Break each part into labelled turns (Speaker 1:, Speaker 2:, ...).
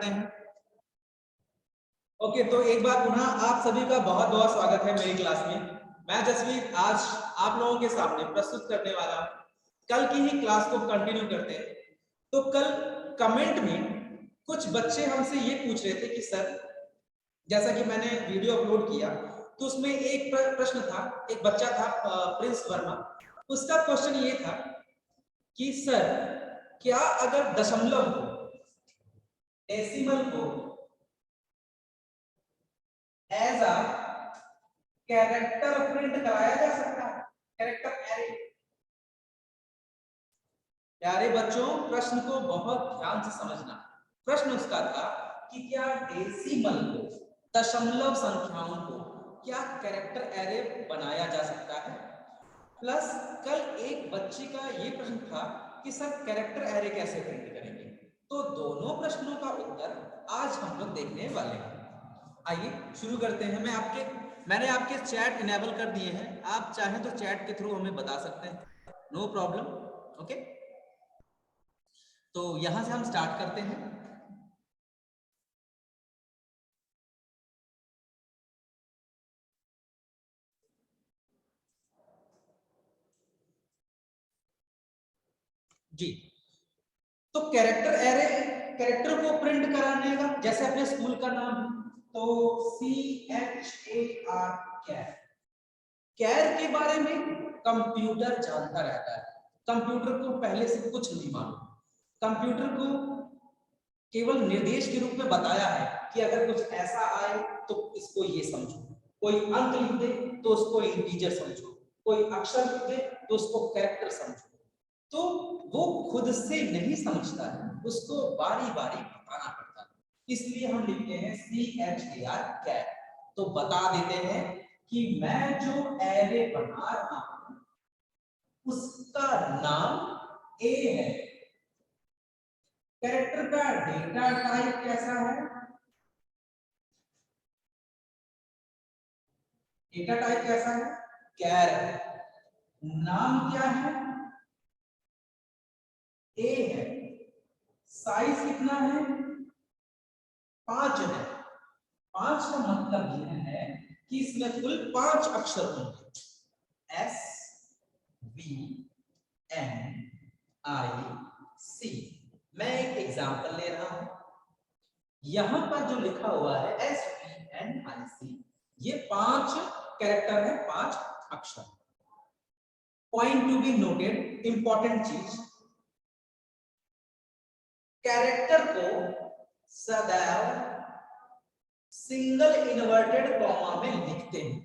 Speaker 1: हैं। ओके, तो एक बार पुनः आप सभी का बहुत बहुत स्वागत है मेरी क्लास में। मैं जसवीर आज आप लोगों के सामने प्रस्तुत करने वाला हूं। कल की ही क्लास को कंटिन्यू करते हैं। तो कल कमेंट में कुछ बच्चे हमसे ये पूछ रहे थे कि सर, जैसा कि मैंने वीडियो अपलोड किया तो उसमें एक प्रश्न था, एक बच्चा था प्रिंस वर्मा। उसका क्वेश्चन ये था कि सर, क्या अगर दशमलव को, डेसिमल को एज अ कैरेक्टर प्रिंट कराया जा सकता है, कैरेक्टर एरे। प्यारे बच्चों, प्रश्न को बहुत ध्यान से समझना। प्रश्न उसका था कि क्या डेसिमल को, दशमलव संख्याओं को, क्या कैरेक्टर एरे बनाया जा सकता है। प्लस कल एक बच्चे का ये प्रश्न था कि सर कैरेक्टर एरे कैसे प्रिंट करेंगे। तो दोनों प्रश्नों का उत्तर आज हम लोग देखने वाले हैं। आइए शुरू करते हैं। मैंने आपके चैट इनेबल कर दिए हैं, आप चाहें तो चैट के थ्रू हमें बता सकते हैं, नो प्रॉब्लम। ओके, तो यहां से हम स्टार्ट करते हैं। जी, तो कैरेक्टर एरे, कैरेक्टर को प्रिंट कराने का जैसे अपने स्कूल का नाम है, तो CHAR, कैर। कैर के बारे में कंप्यूटर जानता रहता है। कंप्यूटर को पहले से कुछ नहीं मालूम। कंप्यूटर को केवल निर्देश के रूप में बताया है कि अगर कुछ ऐसा आए तो इसको ये समझो, कोई अंक लिख दे तो उसको इंटीजर समझो, कोई अक्षर लिख दे तो उसको कैरेक्टर समझो। तो वो खुद से नहीं समझता है, उसको बारी बारी बताना पड़ता है। इसलिए हम लिखते हैं CHAR, कैर। तो बता देते हैं कि मैं जो एरे बना रहा हूं उसका नाम ए है। कैरेक्टर का डेटा टाइप कैसा है, डेटा टाइप कैसा है, कैर है। नाम क्या है, ए है। साइज कितना है, 5 है। 5 का मतलब यह है कि इसमें कुल 5 अक्षर होंगे, SVNIC। मैं एक एग्जांपल ले रहा हूं। यहां पर जो लिखा हुआ है SVNIC, ये 5 कैरेक्टर है, 5 अक्षर। Point to be noted, important चीज, कैरेक्टर को सदैव सिंगल इन्वर्टेड कॉमा में लिखते हैं।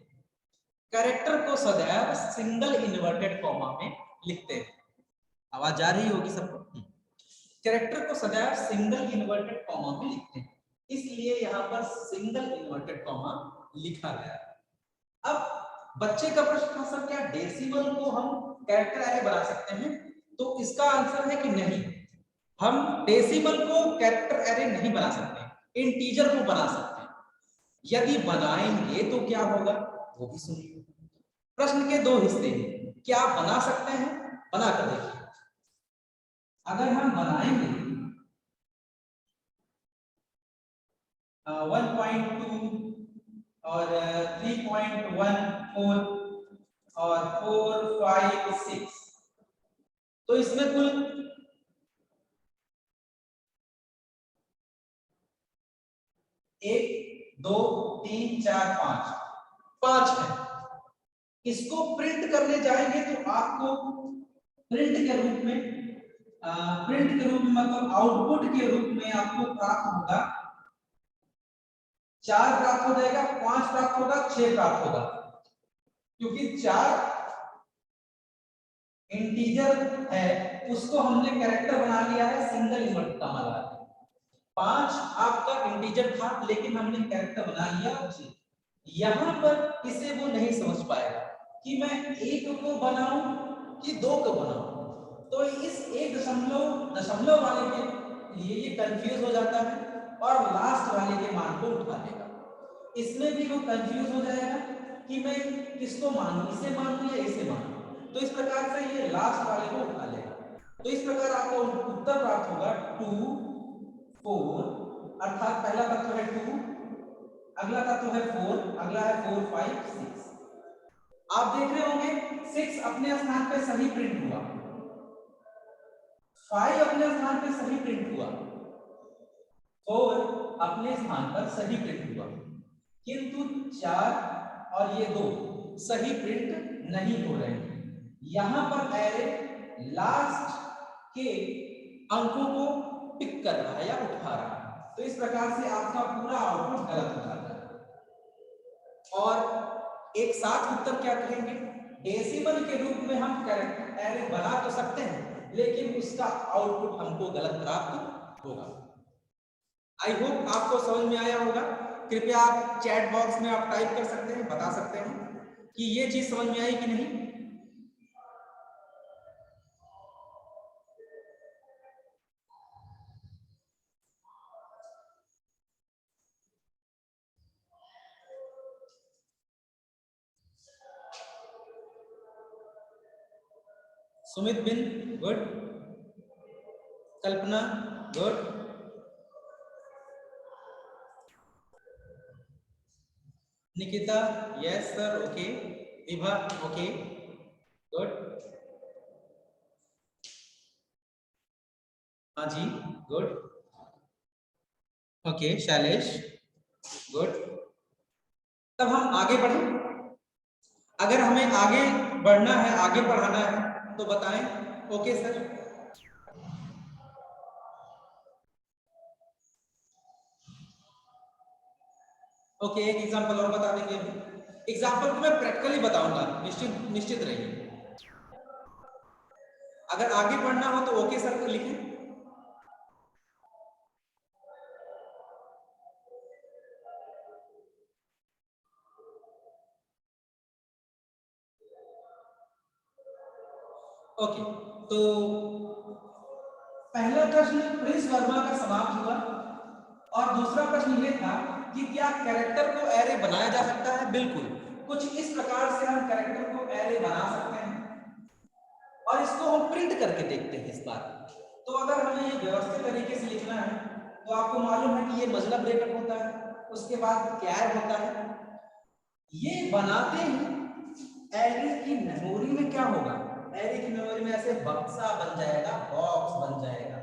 Speaker 1: कैरेक्टर को सदैव सिंगल इन्वर्टेड कॉमा में लिखते हैं। आवाज आ रही होगी सबको। कैरेक्टर को सदैव सिंगल इन्वर्टेड कॉमा में लिखते हैं, इसलिए यहां पर सिंगल इन्वर्टेड कॉमा लिखा गया है। अब बच्चे का प्रश्न था, सर क्या डेसिमल को हम कैरेक्टर एरे बना सकते हैं। तो इसका आंसर है कि नहीं, हम डेसिमल को कैरेक्टर एरे नहीं बना सकते, इंटीजर को बना सकते हैं। यदि बनाएंगे तो क्या होगा वो भी सुनिए। प्रश्न के 2 हिस्से हैं, क्या बना सकते हैं, बना कर देखिए। अगर हम बनाएंगे 1.2 और 3.14 और 4, 5, 6, तो इसमें कुल 1, 2, 3, 4, 5 है। इसको प्रिंट करने जाएंगे तो आपको प्रिंट के रूप में मतलब आउटपुट के रूप में आपको प्राप्त होगा 4 प्राप्त हो जाएगा, 5 प्राप्त होगा, 6 प्राप्त होगा। क्योंकि 4 इंटीजर है, उसको हमने कैरेक्टर बना लिया है सिंगल इन्वर्टेड कॉमा लगा के। 5 आपका इंटीजर था लेकिन हमने कैरेक्टर बना लिया 6। यहां पर इसे वो नहीं समझ पाएगा कि मैं 1 को बनाऊं कि 2 को बनाऊं। तो इस 1 दशमलव वाले के लिए ये कंफ्यूज हो जाता है और लास्ट वाले के मान को उठा लेगा। इसमें भी वो कंफ्यूज हो जाएगा कि मैं किसको मानूं, इसे मानूं या इसे मानूं। तो इस प्रकार से ये लास्ट वाले को उठा लेगा। तो इस प्रकार आपको उत्तर प्राप्त होगा 2, 4, अर्थात पहला तत्व है 2, अगला तत्व है 4, अगला है 4 5 6। आप देख रहे होंगे 6 अपने स्थान पे सही प्रिंट हुआ, 5 अपने स्थान पे सही प्रिंट हुआ, 4 अपने स्थान पर सही प्रिंट हुआ, किंतु 4 और ये 2 सही प्रिंट नहीं हो रहे हैं। यहां पर एरे लास्ट के अंकों को पिक कर रहा है या उठा रहा है, तो इस प्रकार से आपका पूरा आउटपुट गलत हो जाता है। और एक साथ उत्तर क्या कहेंगे, डेसिमल के रूप में हम कैरेक्टर एरे बना तो सकते हैं लेकिन उसका आउटपुट हमको गलत प्राप्त होगा। आई होप आपको समझ में आया होगा। कृपया आप चैट बॉक्स में आप टाइप कर सकते हैं, बता सकते हैं कि ये चीज समझ में आई कि नहीं। Sumit been good, Kalpana good, Nikita yes sir okay, Vibha okay good, हाँ जी गुड ओके, शैलेश गुड। तब हम आगे बढ़ें, अगर हमें आगे बढ़ना है, आगे बढ़ाना है तो बताएं। ओके सर, ओके एक एग्जांपल और बता देंगे। एग्जांपल को मैं प्रैक्टिकली बताऊंगा, निश्चित रहिए। अगर आगे बढ़ना हो तो ओके सर को लिखें। ओके, तो पहला प्रश्न प्रिंस वर्मा का समाप्त हुआ और दूसरा प्रश्न ये था कि क्या कैरेक्टर को एरे बनाया जा सकता है। बिल्कुल, कुछ इस प्रकार से हम कैरेक्टर को एरे बना सकते हैं और इसको हम प्रिंट करके देखते हैं इस बार। तो अगर हमें ये व्यवस्थित तरीके से लिखना है तो आपको मालूम है कि ये मजला ब्रेकअप होता है, उसके बाद कैर होता है। ये बनाते ही एरे की मेमोरी में क्या होगा, एरे की मेमोरी में ऐसे बक्सा बन जाएगा, बॉक्स बन जाएगा,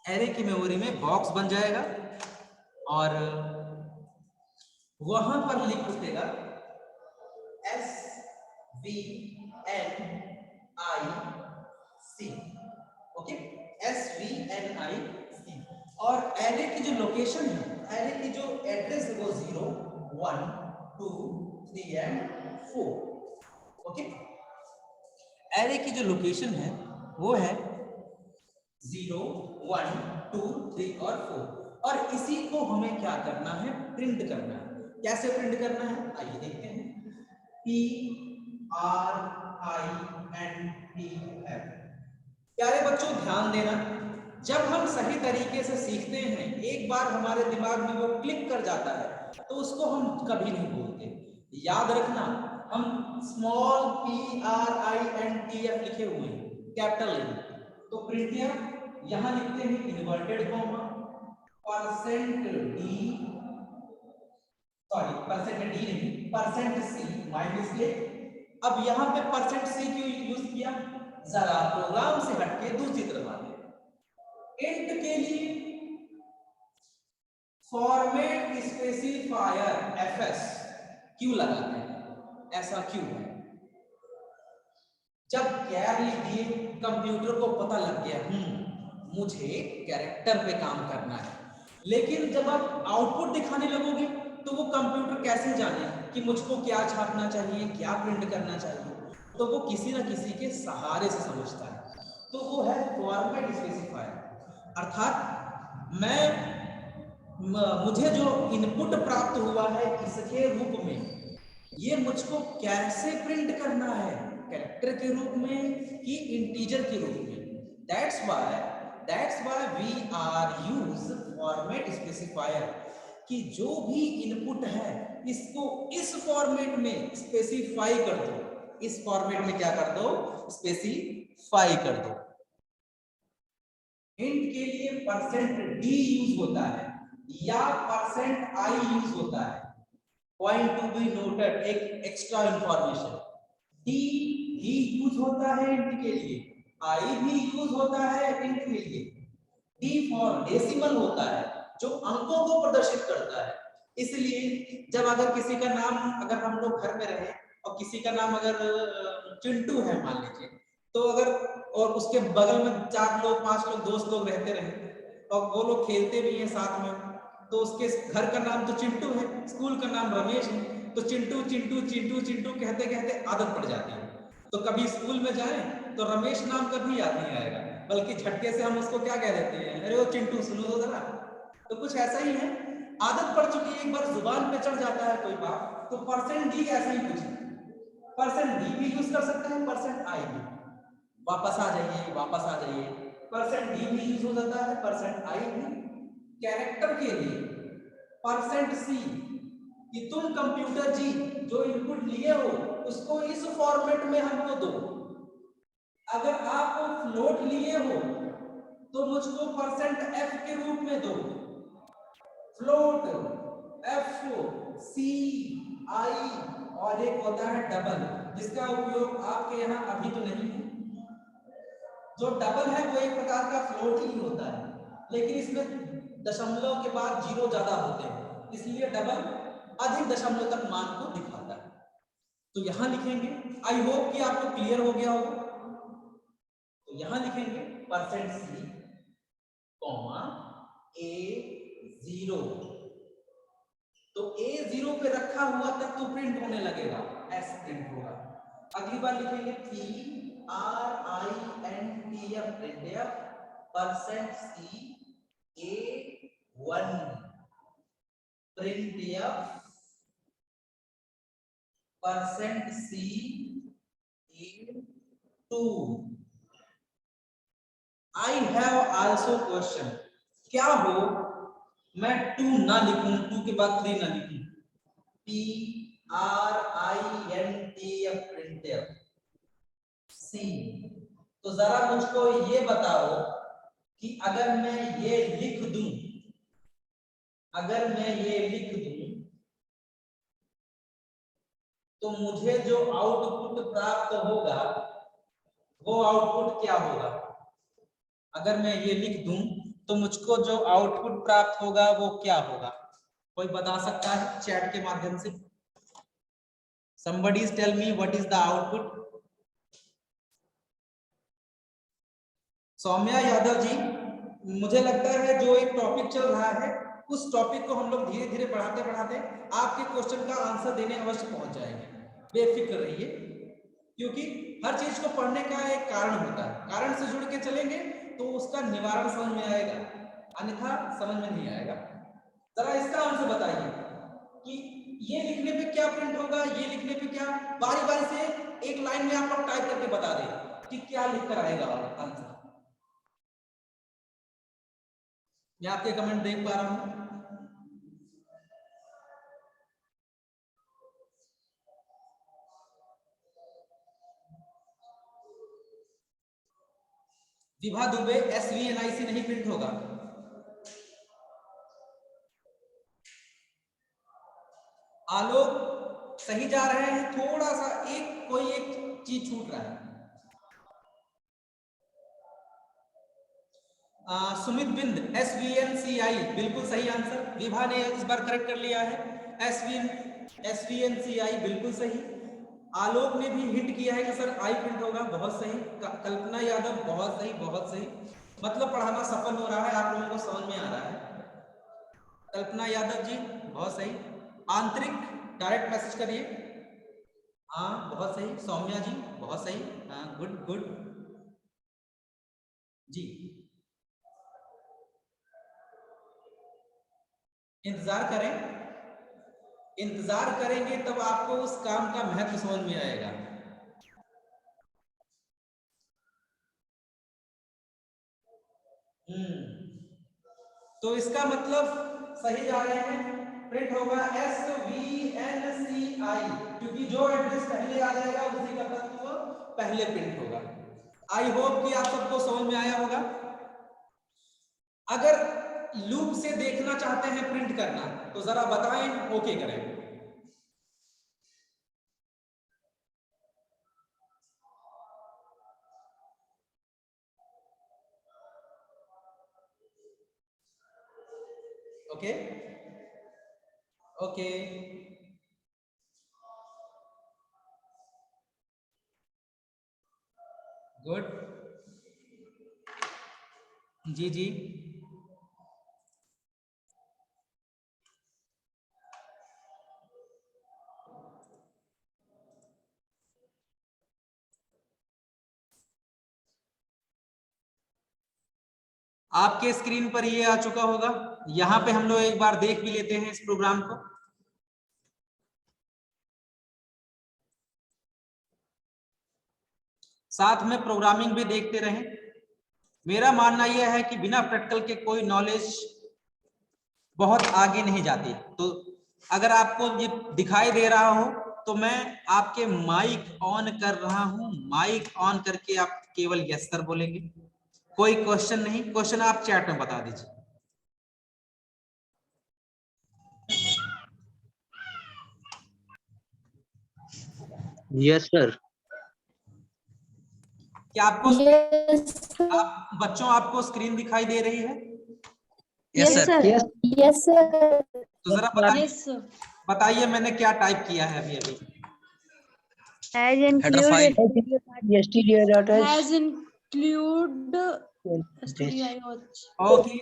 Speaker 1: एरे की मेमोरी में बॉक्स बन जाएगा और वहां पर लिख उठेगा SVNIC, ओके SVNIC। और एरे की जो लोकेशन है, एरे की जो एड्रेस है वो 0 1 2 3 एंड 4, ओके। एरे की जो लोकेशन है वो है 0 1 2 3 और 4 और इसी को हमें क्या करना है, प्रिंट करना है। कैसे प्रिंट करना है आइए देखते हैं। PRINTF। प्यारे बच्चों ध्यान देना, जब हम सही तरीके से सीखते हैं, एक बार हमारे दिमाग में वो क्लिक कर जाता है तो उसको हम कभी नहीं भूलते। याद रखना, हम स्मॉल PRINTF लिखे हुए हैं, कैपिटल नहीं। तो प्रिंटफ यहां लिखते हैं inverted comma percent D, sorry percent D नहीं, परसेंट सी, माय मिस्टेक। अब यहां पे परसेंट सी क्यों यूज किया, जरा प्रोग्राम से हटके दूसरी तरफ आते हैं। इंट के लिए फॉर्मेट स्पेसिफायर एफएस क्यों लगाते हैं, ऐसा क्यों है। जब कैर लिख दिए कंप्यूटर को पता लग गया मुझे कैरेक्टर पे काम करना है, लेकिन जब आप आउटपुट दिखाने लगोगे तो वो कंप्यूटर कैसे जाने कि मुझको क्या छापना चाहिए, क्या प्रिंट करना चाहिए। तो वो किसी ना किसी के सहारे से समझता है, तो वो है फॉर्मेट स्पेसिफायर। अर्थात मुझे जो इनपुट प्राप्त हुआ है इसके रूप में, ये मुझको कैसे प्रिंट करना है, कैरेक्टर के रूप में कि इंटीजर के रूप में। That's why we are use format specifier, कि जो भी इनपुट है इसको इस फॉर्मेट में स्पेसिफाई कर दो, इस फॉर्मेट में क्या कर दो, स्पेसिफाई कर दो। इंट के लिए परसेंट डी यूज होता है या परसेंट आई यूज होता है। पॉइंट टू बी नोटेड, एक एक्स्ट्रा इंफॉर्मेशन, डी ही यूज होता है इंट के लिए, आई भी यूज होता है इंट के लिए। डी फॉर डेसिमल होता है, जो अंकों को प्रदर्शित करता है। इसलिए जब अगर किसी का नाम, अगर हम लोग घर में रहे और किसी का नाम अगर चिंटू है मान लीजिए, तो अगर और उसके बगल में 4 लोग 5 लोग दोस्त लोग रहते रहे और वो लोग खेलते भी हैं साथ में, तो उसके घर का नाम तो चिंटू है, स्कूल का नाम रमेश है, तो चिंटू चिंटू चिंटू चिंटू कहते कहते आदत पड़ जाती है। तो कभी स्कूल में जाए तो रमेश नाम कभी याद नहीं आएगा, बल्कि झटके से हम उसको क्या कह देते हैं, अरे वो चिंटू सुनो तो जरा। तो कुछ ऐसा ही है, आदत पड़ चुकी है, एक बार जुबान पे चढ़ जाता है कोई बात, तो परसेंट डी ऐसा ही कुछ है। परसेंट डी भी यूज कर सकते हैं, परसेंट आई भी। वापस आ जाइए, वापस आ जाइए, परसेंट डी भी यूज हो जाता है, परसेंट आई भी। कैरेक्टर के लिए परसेंट सी, कि तुम कंप्यूटर जी जो इनपुट लिए हो उसको इस फॉर्मेट में हमको दो। अगर आप फ्लोट लिए हो तो मुझको परसेंट एफ के रूप में दो। फ्लोट, एफ, सी, आई, और एक होता है डबल, जिसका उपयोग आपके यहाँ अभी तो नहीं है। जो डबल है वो एक प्रकार का फ्लोट ही होता है, लेकिन इसमें दशमलव के बाद जीरो ज्यादा होते हैं, इसलिए डबल अधिक दशमलव तक मान को दिखाता है। तो यहां लिखेंगे, आई होप कि आपको क्लियर हो गया होगा। तो यहां लिखेंगे परसेंट सी कॉमा A0। तो A0 पे रखा हुआ तक तो प्रिंट होने लगेगा, S प्रिंट होगा। अगली बार लिखेंगे PRINTF print percent C A1 printf percent C A2। I have also question, क्या हो मैं 2 ना लिखूं, 2 के बाद 3 ना लिखूं, PRINTF प्रिंटफ सी। तो जरा मुझको ये बताओ कि अगर मैं ये लिख दूं, अगर मैं ये लिख दूं तो मुझे जो आउटपुट प्राप्त होगा वो आउटपुट क्या होगा? अगर मैं ये लिख दूं तो मुझको जो आउटपुट प्राप्त होगा वो क्या होगा? कोई बता सकता है चैट के माध्यम से? Somebody tell me what is the output? Saumya Yadav ji, मुझे लगता है जो एक टॉपिक चल रहा है उस टॉपिक को हम लोग धीरे धीरे बढ़ाते बढ़ाते आपके क्वेश्चन का आंसर देने अवश्य पहुंच जाएंगे, बेफिक्र रहिए, क्योंकि हर चीज को पढ़ने का एक कारण होता है, कारण से जुड़ के चलेंगे तो उसका निवारण समझ में आएगा, अन्यथा समझ में नहीं आएगा। जरा इसका आंसर बताइए कि ये लिखने पे क्या प्रिंट होगा, ये लिखने पे क्या, बारी बारी से एक लाइन में आप लोग टाइप करके बता दें कि क्या लिखकर आएगा आंसर। मैं आपके कमेंट देख पा रहा हूं। विभा दुबे SVNIC नहीं प्रिंट होगा। आलोक सही जा रहे हैं, थोड़ा सा कोई एक चीज छूट रहा है। सुमित बिंद SVNCI बिल्कुल सही आंसर, विभा ने इस बार करेक्ट कर लिया है। SVNCI बिल्कुल सही। आलोक ने भी हिंट किया है कि सर आई प्रिंट होगा, बहुत सही। कल्पना यादव बहुत सही, बहुत सही, मतलब पढ़ाना सफल हो रहा है, आप लोगों को समझ में आ रहा है। कल्पना यादव जी बहुत सही। आंतरिक डायरेक्ट मैसेज करिए, हाँ बहुत सही। सौम्या जी बहुत सही, हाँ गुड गुड जी। इंतजार करें, इंतजार करेंगे तब आपको उस काम का महत्व समझ में आएगा। तो इसका मतलब सही जा रहे हैं, प्रिंट होगा SVNCI, क्योंकि जो एड्रेस पहले आ जाएगा उसी का तत्व पहले प्रिंट होगा। आई होप कि आप सबको समझ में आया होगा। अगर लूप से देखना चाहते हैं प्रिंट करना तो जरा बताएं, ओके करें। Okay okay good. जी जी आपके स्क्रीन पर ये आ चुका होगा। यहाँ पे हम लोग एक बार देख भी लेते हैं इस प्रोग्राम को। साथ में प्रोग्रामिंग भी देखते रहें। मेरा मानना यह है कि बिना प्रैक्टिकल के कोई नॉलेज बहुत आगे नहीं जाती। तो अगर आपको ये दिखाई दे रहा हो तो मैं आपके माइक ऑन कर रहा हूं। माइक ऑन करके आप केवल यस सर बोलेंगे। कोई क्वेश्चन नहीं, क्वेश्चन आप चैट में बता दीजिए।
Speaker 2: Yes sir.
Speaker 1: क्या आपको
Speaker 3: यस
Speaker 1: बच्चों आपको स्क्रीन दिखाई दे रही है?
Speaker 3: यस सर यस सर
Speaker 1: तो जरा बताइए बताइए मैंने क्या टाइप किया है अभी अभी।
Speaker 3: has included
Speaker 2: has
Speaker 3: include
Speaker 1: okay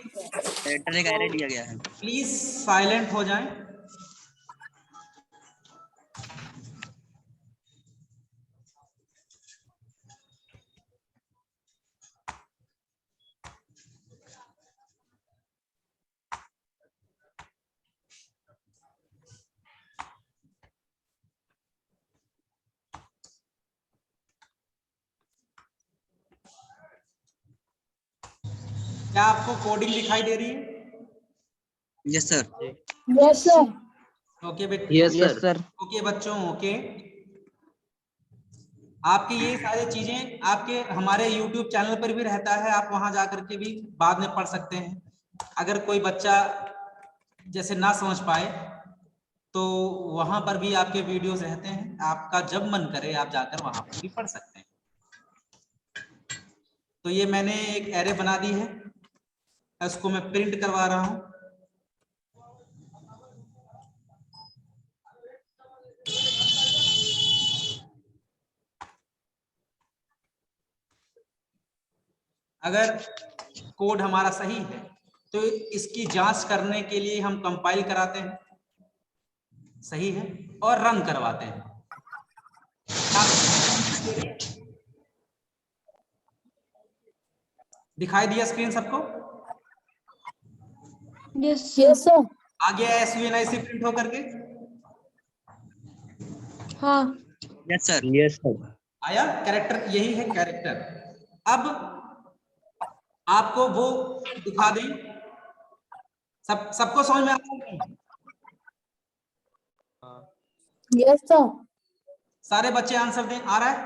Speaker 2: later एक एरर दिया गया है।
Speaker 1: प्लीज साइलेंट हो जाएं। क्या आपको कोडिंग दिखाई दे रही है?
Speaker 2: Yes sir.
Speaker 3: Yes sir
Speaker 1: okay बेटा।
Speaker 2: Yes sir.
Speaker 1: ओके बच्चों ओके। आपकी ये सारी चीजें आपके हमारे YouTube चैनल पर भी रहता है, आप वहां जाकर के भी बाद में पढ़ सकते हैं। अगर कोई बच्चा जैसे ना समझ पाए तो वहां पर भी आपके वीडियोस रहते हैं, आपका जब मन करे आप जाकर वहां पर भी पढ़ सकते हैं। तो ये मैंने एक एरे बना दी है, इसको मैं प्रिंट करवा रहा हूं। अगर कोड हमारा सही है तो इसकी जांच करने के लिए हम कंपाइल कराते हैं, सही है, और रन करवाते हैं। दिखाई दिया स्क्रीन सबको?
Speaker 3: यस सर
Speaker 1: आ गया SVNIC प्रिंट होकर के?
Speaker 3: हाँ
Speaker 2: यस सर। Yes sir.
Speaker 1: आया कैरेक्टर, यही है कैरेक्टर। अब आपको वो दिखा दें, सबको समझ में आ रहा है?
Speaker 3: यस सर
Speaker 1: सारे बच्चे आंसर दें, आ रहा है?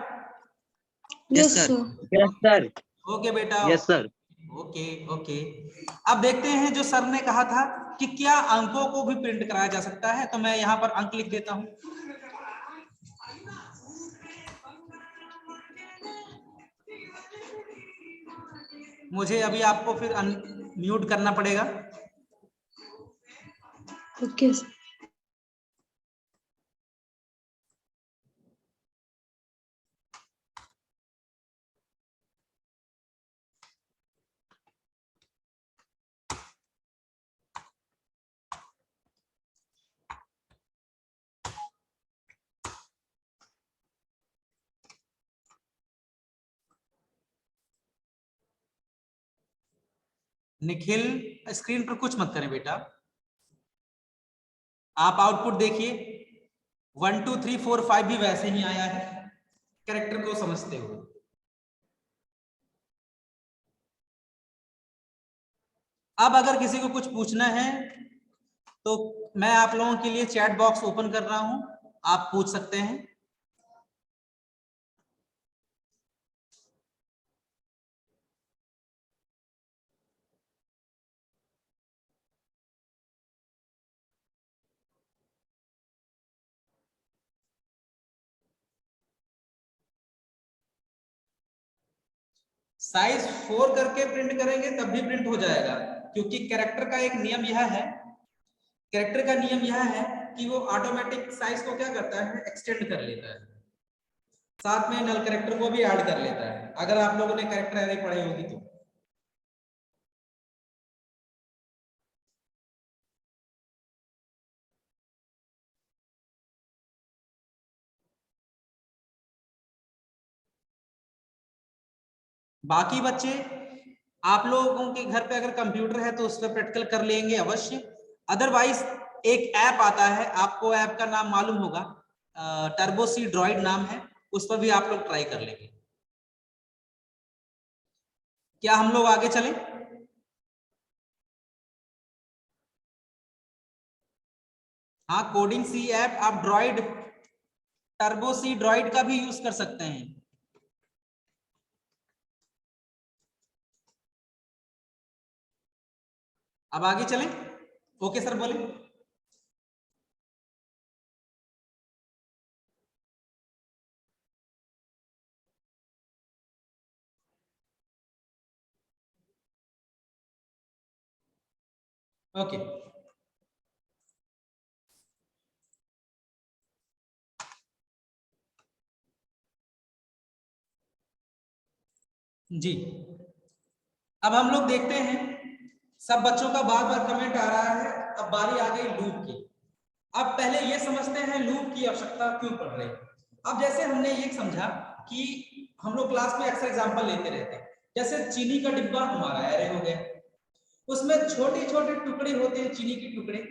Speaker 2: Yes sir. Yes sir.
Speaker 1: Okay बेटा।
Speaker 2: Yes sir.
Speaker 1: Okay okay. अब देखते हैं जो सर ने कहा था कि क्या अंकों को भी प्रिंट कराया जा सकता है, तो मैं यहाँ पर अंक लिख देता हूं। मुझे अभी आपको फिर म्यूट करना पड़ेगा।
Speaker 3: ओके
Speaker 1: निखिल स्क्रीन पर कुछ मत करें बेटा, आप आउटपुट देखिए। 1 2 3 4 5 भी वैसे ही आया है कैरेक्टर को समझते हुए। अब अगर किसी को कुछ पूछना है तो मैं आप लोगों के लिए चैट बॉक्स ओपन कर रहा हूं, आप पूछ सकते हैं। साइज 4 करके प्रिंट करेंगे तब भी प्रिंट हो जाएगा, क्योंकि कैरेक्टर का एक नियम यह है, कैरेक्टर का नियम यह है कि वो ऑटोमेटिक साइज को क्या करता है, एक्सटेंड कर लेता है, साथ में नल कैरेक्टर को भी ऐड कर लेता है, अगर आप लोगों ने कैरेक्टर एरे पढ़ी होगी तो। बाकी बच्चे आप लोगों के घर पे अगर कंप्यूटर है तो उस पर प्रैक्टिकल कर लेंगे अवश्य, अदरवाइज एक ऐप आता है, आपको ऐप का नाम मालूम होगा, टर्बो सी ड्रॉइड नाम है, उस पर भी आप लोग ट्राई कर लेंगे। क्या हम लोग आगे चलें? हाँ, कोडिंग सी ऐप आप ड्रॉइड, टर्बो सी ड्रॉइड का भी यूज कर सकते हैं। अब आगे चलें? ओके सर बोले। ओके जी, अब हम लोग देखते हैं, सब बच्चों का बार बार कमेंट आ रहा है, अब बारी आ गई लूप की। अब पहले ये समझते हैं लूप की आवश्यकता क्यों पड़ रही है। अब जैसे हमने ये समझा कि हम लोग क्लास में अक्सर एग्जांपल लेते रहते हैं, जैसे चीनी का डिब्बा हमारा एरे हो गया, उसमें छोटे छोटे टुकड़े होते हैं चीनी के टुकड़े,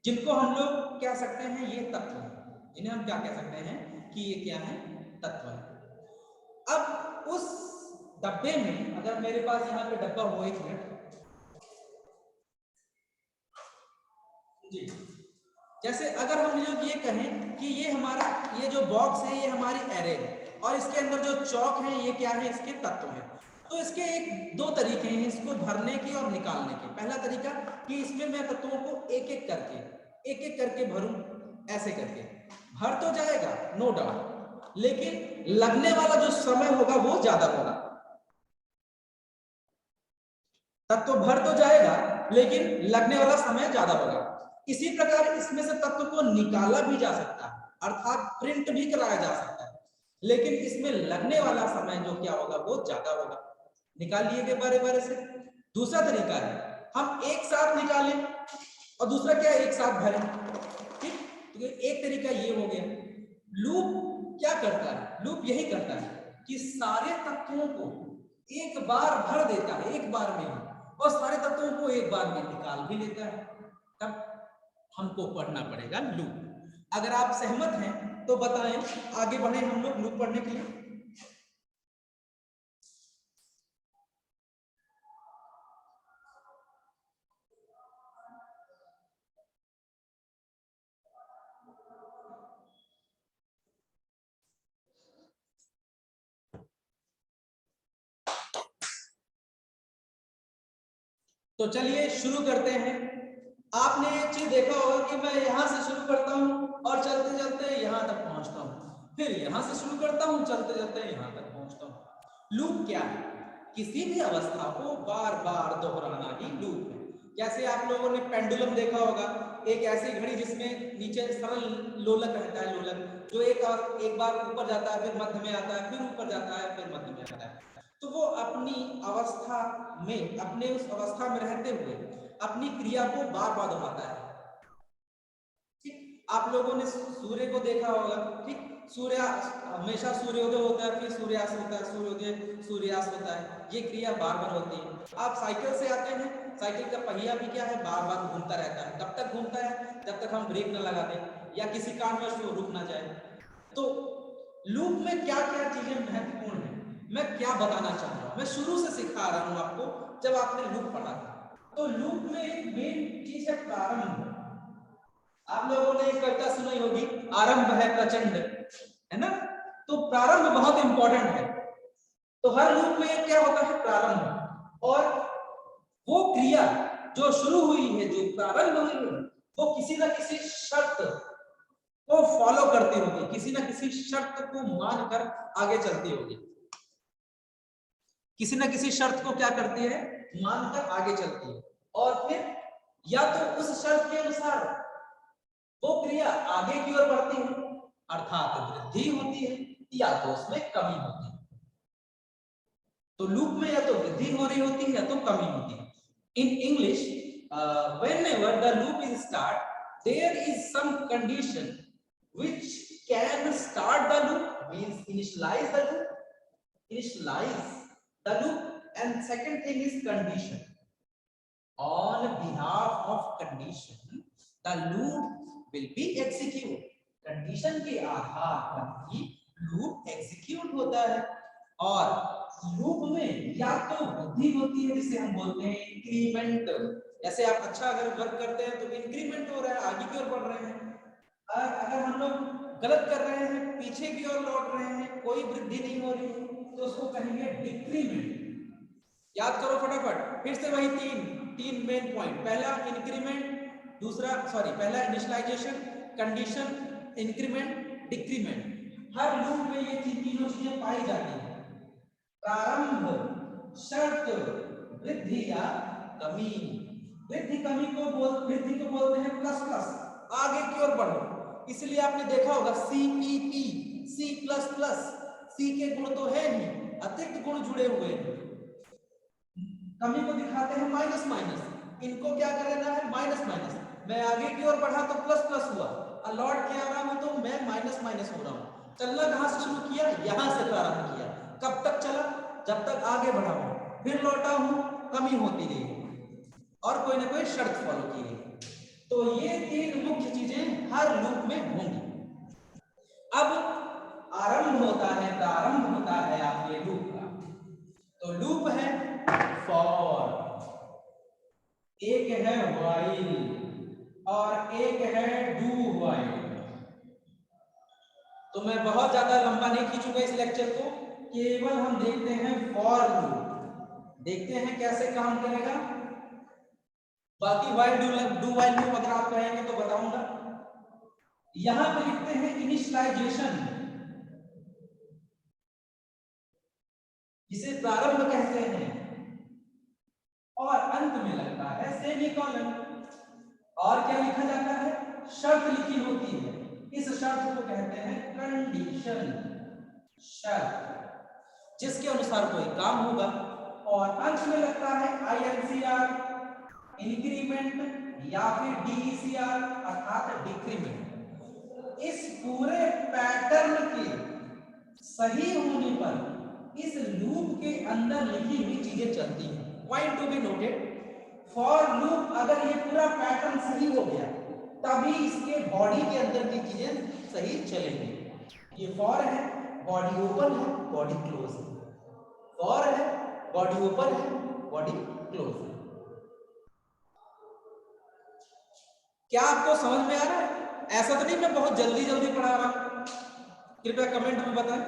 Speaker 1: जिनको हम लोग कह सकते हैं ये तत्व है, इन्हें हम क्या कह सकते हैं कि ये क्या है, तत्व है। अब उस डब्बे में अगर मेरे पास यहाँ पे डब्बा हो, एक मिनट जी, जैसे अगर हम लोग ये कहें कि ये हमारा, ये जो बॉक्स है ये हमारी एरे है, और इसके अंदर जो चौक है ये क्या है, इसके तत्व है, तो इसके एक दो तरीके हैं इसको भरने के और निकालने के। पहला तरीका कि इसमें मैं तत्वों को एक एक करके भरूं, ऐसे करके भर तो जाएगा नो डाउट, लेकिन लगने वाला जो समय होगा वो ज्यादा होगा। तत्व भर तो जाएगा लेकिन लगने वाला समय ज्यादा होगा। इसी प्रकार इसमें से तत्व को निकाला भी जा सकता है, अर्थात प्रिंट भी कराया जा सकता है, लेकिन इसमें लगने वाला समय जो क्या होगा वो ज्यादा होगा। निकाल लिए गए बारे बारे से। दूसरा तरीका है हम एक साथ निकालें और दूसरा क्या एक साथ भरें, ठीक, तो एक तरीका ये हो गया। लूप क्या करता है, लूप यही करता है कि सारे तत्वों को एक बार भर देता है, एक बार में ही, और सारे तत्वों को एक बार में निकाल भी लेता है। तब हमको पढ़ना पड़ेगा लूप। अगर आप सहमत हैं तो बताएं, आगे बढ़े हम लोग लूप पढ़ने के लिए। तो चलिए शुरू करते हैं। आपने एक चीज देखा होगा कि मैं यहां से शुरू करता हूं और चलते चलते यहां तक पहुंचता हूं, फिर यहां से शुरू करता हूं चलते चलते यहां तक पहुंचता हूं। लूप क्या है? किसी भी अवस्था को बार बार दोहराना ही लूप है। जैसे आप लोगों ने पेंडुलम देखा होगा, एक ऐसी घड़ी जिसमें नीचे सरल लोलक रहता है, लोलक जो एक बार ऊपर जाता है, फिर मध्य में आता है, फिर ऊपर जाता है, फिर मध्य में आता है। तो वो अपनी अवस्था में, अपने उस अवस्था में रहते हुए अपनी क्रिया को बार बार दोहराता है। ठीक, आप लोगों ने सूर्य को देखा होगा, ठीक, सूर्य हमेशा सूर्योदय होता है, फिर सूर्यास्त होता है, सूर्योदय सूर्यास्त होता है, ये क्रिया बार बार होती है। आप साइकिल से आते हैं, साइकिल का पहिया भी क्या है, बार बार घूमता रहता है। कब तक घूमता है? जब तक हम ब्रेक न लगा दें या किसी कारणवश वो रुक ना जाए। तो लूप में क्या क्या चीजें महत्वपूर्ण है, मैं क्या बताना चाह रहा हूं, मैं शुरू से सिखा रहा हूं आपको। जब आपने लूप पढ़ा था तो लूप में एक मेन चीज है प्रारंभ। आप लोगों ने एक कविता सुनी होगी, आरंभ है प्रचंड, है ना? तो प्रारंभ बहुत इंपॉर्टेंट है। तो हर लूप में क्या होता है, प्रारंभ, और वो क्रिया जो शुरू हुई है, जो प्रारंभ हुई है, वो किसी ना किसी शर्त को फॉलो करती होगी, किसी ना किसी शर्त को मानकर आगे चलती होगी। किसी ना किसी शर्त को क्या करती है, मानकर आगे चलती है, और फिर या तो उस शर्त के अनुसार वो क्रिया आगे की ओर बढ़ती है अर्थात वृद्धि होती है, या तो उसमें कमी होती है। तो लूप में या तो वृद्धि हो रही होती है या तो कमी होती है। In English whenever the loop is start, there is some condition which can start the loop, means initialize the loop, and second thing is condition. On behalf of condition, the loop will be executed. Condition के आधार पर ही loop execute होता है, और loop में या तो वृद्धि होती है जिसे हम बोलते हैं इंक्रीमेंट। जैसे आप अच्छा अगर वर्क करते हैं तो इंक्रीमेंट हो रहा है, आगे की ओर बढ़ रहे हैं। अगर हम लोग गलत कर रहे हैं, पीछे की ओर लौट रहे हैं, कोई वृद्धि नहीं हो रही है, तो उसको कहेंगे डिक्रीमेंट। याद करो फटाफट, फिर से वही तीन मेन पॉइंट। पहला इंक्रीमेंट, दूसरा पहला इनिशियलाइजेशन, कंडीशन, इंक्रीमेंट, डिक्रीमेंट। हर लूप में ये तीनों चीजें पाई जाती हैं। प्रारंभ, शर्त, वृद्धि या कमी। वृद्धि को बोलते हैं प्लस प्लस, आगे की ओर बढ़ो। इसलिए आपने देखा होगा CPP, C plus plus, C के गुण तो है नहीं, अतिरिक्त गुण जुड़े हुए हैं। कमी को दिखाते हैं माइनस माइनस, इनको क्या कर लेना है, माइनस माइनस। मैं आगे की ओर बढ़ा तो प्लस प्लस हुआ, लौट के आ रहा हूं तो मैं माइनस माइनस हो रहा हूं। चलना कहां से शुरू किया, यहां से प्रारंभ किया। कब तक चला, जब तक आगे बढ़ा हूं, फिर लौटा हूं, कमी होती गई और कोई ना कोई शर्त फॉलो की गई। तो ये तीन मुख्य चीजें हर लूप में होंगी। अब आरंभ होता है, प्रारंभ होता है आपके लूप का। तो लूप है फॉर, एक है व्हाइल और एक है डू व्हाइल। तो मैं बहुत ज्यादा लंबा नहीं खींचूंगा इस लेक्चर को, केवल हम देखते हैं फॉर लूप, देखते हैं कैसे काम करेगा। बाकी व्हाइल डू व्हाइल लूप अगर आप कहेंगे तो बताऊंगा। यहां पे लिखते हैं इनिशियलाइजेशन, जिसे प्रारंभ कहते हैं, और अंत में लगता है सेमीकोलन। और क्या लिखा जाता है, शर्त लिखी होती है, इस शर्त को कहते हैं कंडीशन, शर्त जिसके अनुसार कोई काम होगा। और अंत में लगता है INCR, इंक्रीमेंट, या फिर DECR अर्थात डिक्रीमेंट। इस पूरे पैटर्न के सही होने पर इस लूप के अंदर लिखी हुई चीजें चलती हैं। Point to be noted, for loop अगर ये पूरा पैटर्न सही हो गया तभी इसके बॉडी के अंदर की चीजें सही चलेंगी। ये फॉर है, बॉडी ओपन है, बॉडी क्लोज है, फॉर है, बॉडी ओपन है, बॉडी क्लोज है। क्या आपको समझ में आ रहा है? ऐसा तो नहीं मैं बहुत जल्दी जल्दी पढ़ा रहा हूं, कृपया कमेंट में बताएं।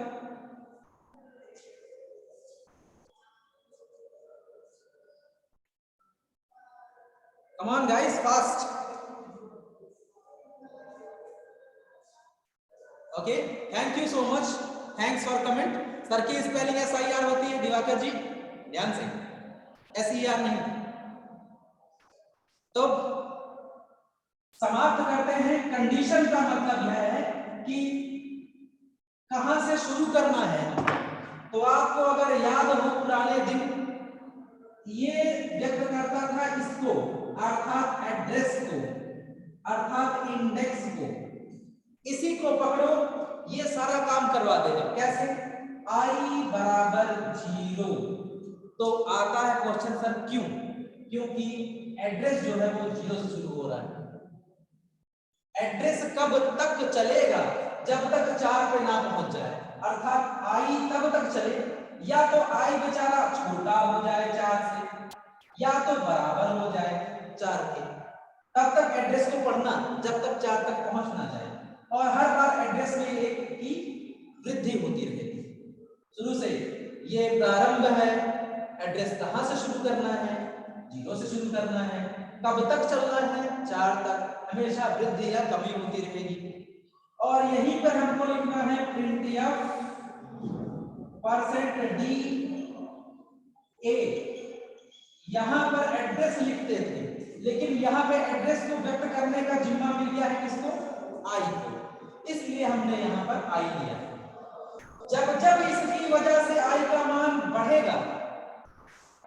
Speaker 1: Come on guys, fast. Okay, thank you so much. Thanks for comment. Sir की स्पेलिंग SIR होती है दिवाकर जी, ध्यान से, SER नहीं। तो समाप्त करते हैं। कंडीशन का मतलब यह है कि कहां से शुरू करना है। तो आपको अगर याद हो पुराने दिन, ये व्यक्त करता था इसको, अर्थात एड्रेस को, अर्थात इंडेक्स को। इसी को पकड़ो, ये सारा काम करवा देगा। कैसे, I बराबर 0, तो आता है क्वेश्चन सर क्यों? क्योंकि एड्रेस जो है वो 0 से शुरू हो रहा है। एड्रेस कब तक चलेगा, जब तक 4 पे ना पहुंच जाए, अर्थात I तब तक चले या तो I बेचारा छोटा हो जाए 4 से, या तो बराबर हो जाए 4 के, तब तक एड्रेस को पढ़ना जब तक 4 तक पहुंच ना जाए। और हर बार एड्रेस में 1 की वृद्धि होती रहेगी। शुरू से ये प्रारंभ है, एड्रेस कहां से शुरू करना है, 0 से शुरू करना है, कब तक चलना है, 4 तक, हमेशा वृद्धि या कमी होती रहेगी। और यहीं पर हमको लिखना है printf %d ए, यहां पर एड्रेस लिखते थे, लेकिन यहां पे एड्रेस को व्यक्त करने का जिम्मा मिल गया है किसको? आई को, इसलिए हमने यहां पर आई लिया। जब जब इसकी वजह से आई का मान बढ़ेगा,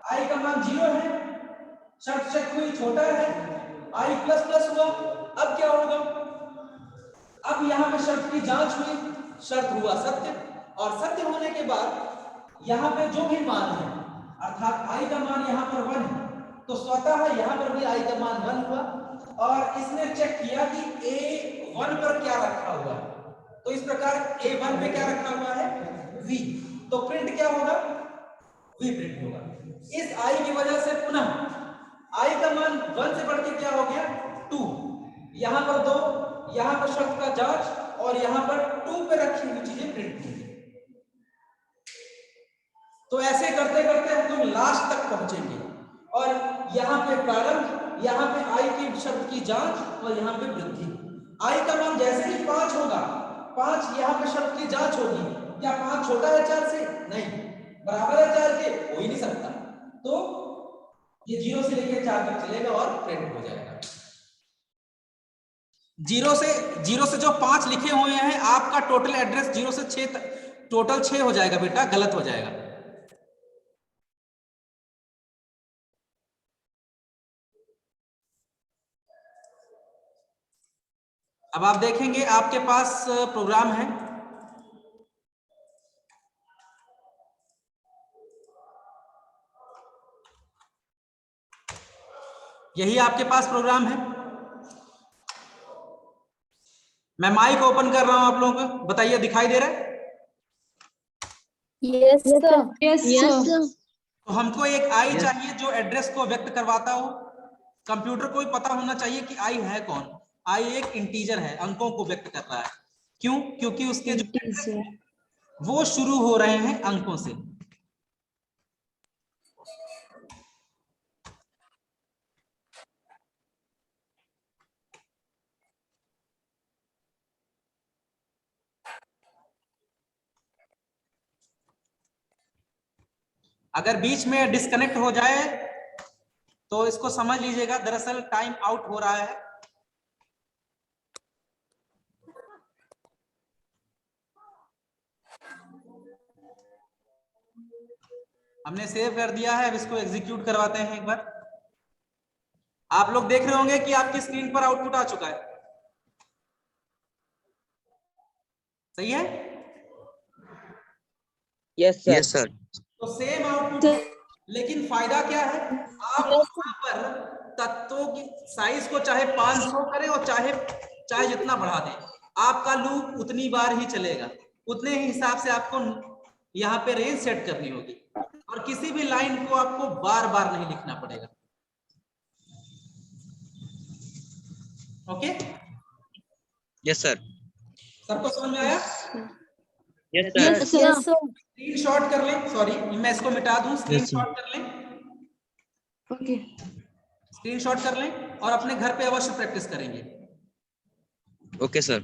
Speaker 1: आई का मान 0 है, शर्त चेक हुई, छोटा है, आई प्लस प्लस हुआ, अब क्या होगा? अब यहां पे शर्त की जांच हुई, शर्त हुआ सत्य, और सत्य होने के बाद यहां पे जो भी मान है, अर्थात आई का मान यहां पर 1 है, तो स्वतः यहां पर भी आई का मान 1 हुआ, और इसने चेक किया कि A1 पर क्या रखा हुआ है, तो इस प्रकार A1 पे क्या रखा हुआ है? V, तो प्रिंट क्या होगा? V प्रिंट होगा। इस आई की वजह से पुनः आई का मान 1 से बढ़ के क्या हो गया? 2, यहां पर 2, यहां पर शर्त का जांच, और यहां पर 2 पे रखी हुई चीजें प्रिंट होंगी। तो ऐसे करते करते हम लोग लास्ट तक पहुंचेंगे, और यहाँ पे प्रारंभ, यहाँ पे आई की शर्त की जांच, और यहाँ पे वृद्धि। आई का मान जैसे ही 5 होगा, 5 यहाँ पे शर्त की जांच होगी, क्या 5 छोटा है 4 से? नहीं, बराबर है 4 के, हो ही नहीं सकता, तो ये 0 से लेकर 4 तक चलेगा और प्रिंट हो जाएगा। 0 से जो 5 लिखे हुए हैं, आपका टोटल एड्रेस 0 से 6 तक, टोटल 6 हो जाएगा बेटा, गलत हो जाएगा। अब आप देखेंगे आपके पास प्रोग्राम है, यही आपके पास प्रोग्राम है। मैं माइक ओपन कर रहा हूं आप लोगों को, बताइए दिखाई दे रहा है?
Speaker 3: Yes, sir. Yes, sir.
Speaker 1: तो हमको एक आई चाहिए जो एड्रेस को व्यक्त करवाता हो। कंप्यूटर को भी पता होना चाहिए कि आई है कौन। आई एक इंटीजर है, अंकों को व्यक्त कर रहा है। क्यों? क्योंकि उसके जो वो शुरू हो रहे हैं अंकों से। अगर बीच में डिस्कनेक्ट हो जाए तो इसको समझ लीजिएगा, दरअसल टाइम आउट हो रहा है। हमने सेव कर दिया है, अब इसको एग्जीक्यूट करवाते हैं एक बार। आप लोग देख रहे होंगे कि आपकी स्क्रीन पर आउटपुट आ चुका है, सही है?
Speaker 2: Yes sir.
Speaker 1: तो सेम आउटपुट, लेकिन फायदा क्या है? आप यहाँ पर तत्वों की साइज को चाहे 500 करें और चाहे जितना बढ़ा दें, आपका लूप उतनी बार ही चलेगा, उतने ही हिसाब से आपको यहाँ पे रेंज सेट करनी होगी, और किसी भी लाइन को आपको बार बार नहीं लिखना पड़ेगा। ओके?
Speaker 2: Yes sir.
Speaker 1: सबको समझ में आया?
Speaker 2: Yes sir.
Speaker 3: Yes, sir.
Speaker 1: Screenshot कर लें, सॉरी मैं इसको मिटा दूं, स्क्रीनशॉट कर लें,
Speaker 3: Okay.
Speaker 1: स्क्रीनशॉट कर लें, और अपने घर पे अवश्य प्रैक्टिस करेंगे।
Speaker 2: Okay sir.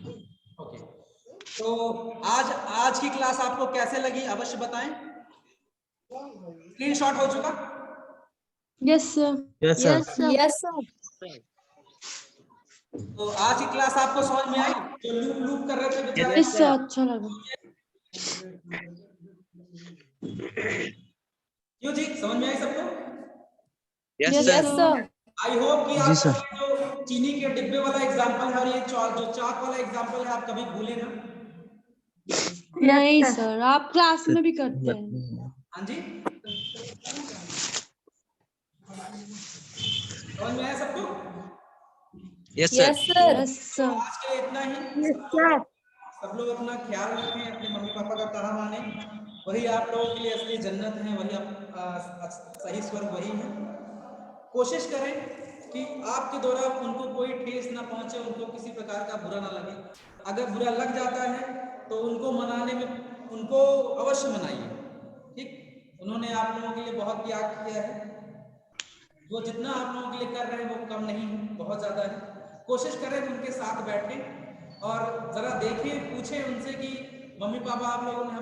Speaker 1: ओके, तो आज की क्लास आपको कैसे लगी अवश्य बताएं। स्क्रीनशॉट हो चुका?
Speaker 3: Yes, sir.
Speaker 2: Yes sir.
Speaker 3: Yes, sir.
Speaker 1: तो आज की क्लास आपको समझ में आई? जो लूप कर रहे थे बेचारे,
Speaker 3: Yes, sir. अच्छा लगा।
Speaker 1: क्यों जी, समझ में आई सबको?
Speaker 2: Yes
Speaker 3: Yes,
Speaker 2: sir.
Speaker 3: sir.
Speaker 1: I hope कि आप जो चीनी के डिब्बे वाला एग्जांपल है और ये जो चाक वाला एग्जांपल है, आप कभी भूले ना।
Speaker 3: नहीं सर, आप क्लास में भी करते हैं।
Speaker 1: हाँ जी, समझ में आया सबको?
Speaker 2: Yes sir.
Speaker 3: Yes, sir. Yes, sir.
Speaker 1: आज के लिए इतना ही। सब लोग अपना ख्याल रखें, अपने मम्मी पापा का कहा माने, वही आप लोगों के लिए असली जन्नत है, वही सही स्वर्ग वही है। कोशिश करें कि आपके द्वारा उनको कोई ठेस ना पहुंचे, उनको किसी प्रकार का बुरा ना लगे। अगर बुरा लग जाता है तो उनको मनाने में उनको अवश्य मनाइए, ठीक? उन्होंने आप लोगों के लिए बहुत त्याग किया है, वो जितना आप लोगों के लिए कर रहे हैं वो कम नहीं, बहुत ज्यादा है। कोशिश करें कि उनके साथ बैठें और जरा देखें, पूछें उनसे कि मम्मी पापा आप लोगों ने